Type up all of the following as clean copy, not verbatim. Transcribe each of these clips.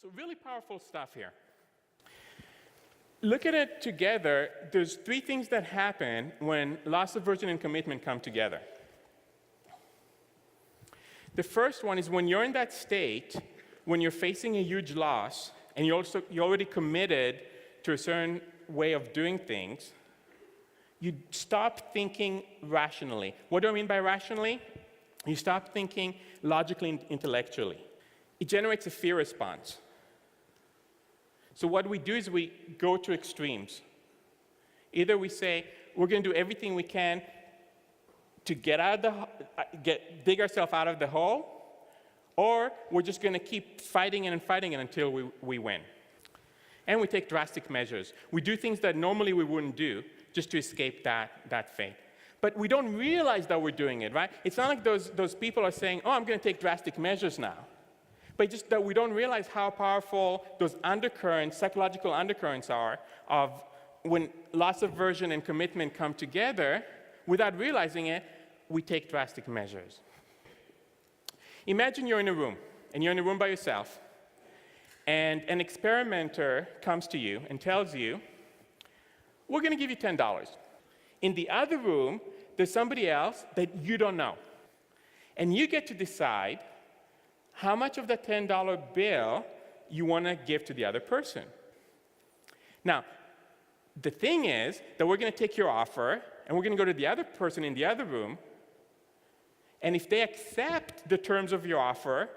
So really powerful stuff here. Look at it together. There's three things that happen when loss aversion and commitment come together. The first one is when you're in that state, when you're facing a huge loss, and you're already committed to a certain way of doing things, you stop thinking rationally. What do I mean by rationally? You stop thinking logically and intellectually. It generates a fear response. So what we do is we go to extremes. Either we say, we're going to do everything we can to dig ourselves out of the hole, or we're just going to keep fighting it and fighting it until we win. And we take drastic measures. We do things that normally we wouldn't do just to escape that fate. But we don't realize that we're doing it, right? It's not like those people are saying, oh, I'm going to take drastic measures now. But just that we don't realize how powerful those undercurrents, psychological undercurrents are of when loss aversion and commitment come together. Without realizing it, we take drastic measures. Imagine you're in a room, and you're in a room by yourself, and an experimenter comes to you and tells you, we're going to give you $10. In the other room, there's somebody else that you don't know. And you get to decide how much of that $10 bill you want to give to the other person. Now, the thing is that we're going to take your offer, and we're going to go to the other person in the other room, and if they accept the terms of your offer,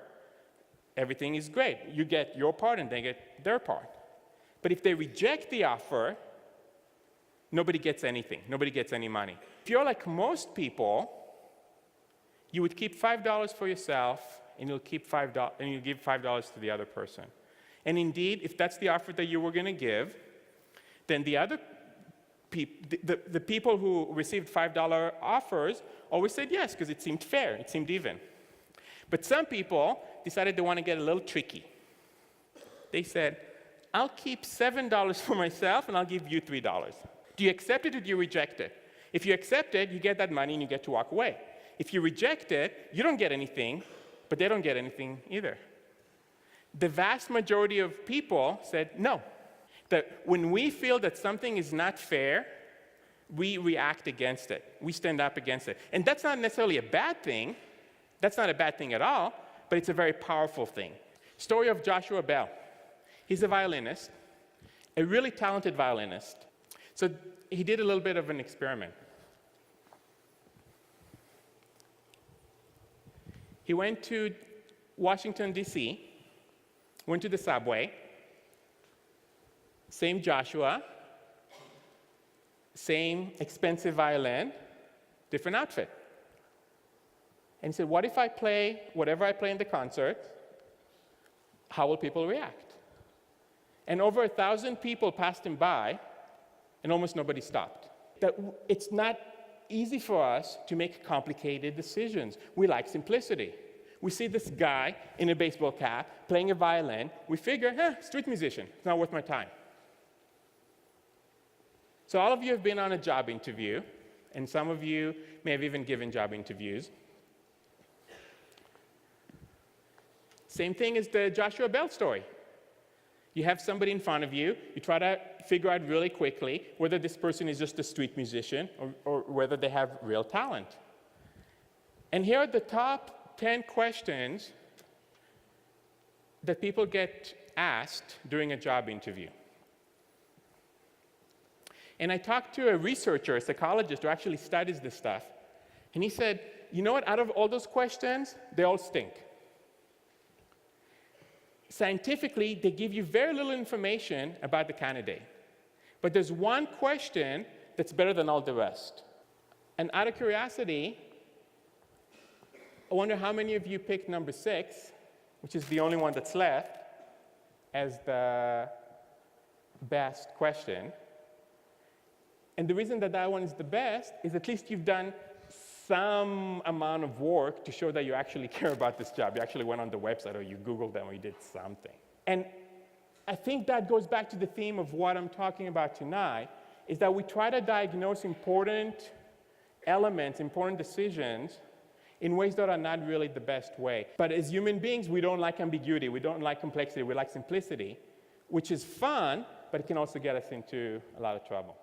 everything is great. You get your part, and they get their part. But if they reject the offer, nobody gets anything. Nobody gets any money. If you're like most people, you would keep $5 for yourself, and you'll give $5 to the other person. And indeed, if that's the offer that you were going to give, then the other the people who received $5 offers always said yes, because it seemed fair, it seemed even. But some people decided they want to get a little tricky. They said, I'll keep $7 for myself, and I'll give you $3. Do you accept it, or do you reject it? If you accept it, you get that money, and you get to walk away. If you reject it, you don't get anything, but they don't get anything either. The vast majority of people said no. That when we feel that something is not fair, we react against it. We stand up against it. And that's not necessarily a bad thing. That's not a bad thing at all, but it's a very powerful thing. Story of Joshua Bell. He's a violinist, a really talented violinist. So he did a little bit of an experiment. He went to Washington, D.C., went to the subway, same Joshua, same expensive violin, different outfit. And he said, what if I play whatever I play in the concert? How will people react? And over 1,000 people passed him by, and almost nobody stopped. That it's not easy for us to make complicated decisions. We like simplicity. We see this guy in a baseball cap playing a violin. We figure, street musician, it's not worth my time. So all of you have been on a job interview, and some of you may have even given job interviews. Same thing as the Joshua Bell story. You have somebody in front of you, you try to figure out really quickly whether this person is just a street musician or whether they have real talent. And here are the top 10 questions that people get asked during a job interview. And I talked to a researcher, a psychologist, who actually studies this stuff. And he said, you know what, out of all those questions, they all stink. Scientifically, they give you very little information about the candidate. But there's one question that's better than all the rest. And out of curiosity, I wonder how many of you picked number 6, which is the only one that's left, as the best question. And the reason that that one is the best is at least you've done some amount of work to show that you actually care about this job. You actually went on the website, or you Googled them, or you did something. And I think that goes back to the theme of what I'm talking about tonight, is that we try to diagnose important elements, important decisions, in ways that are not really the best way. But as human beings, we don't like ambiguity, we don't like complexity, we like simplicity, which is fun, but it can also get us into a lot of trouble.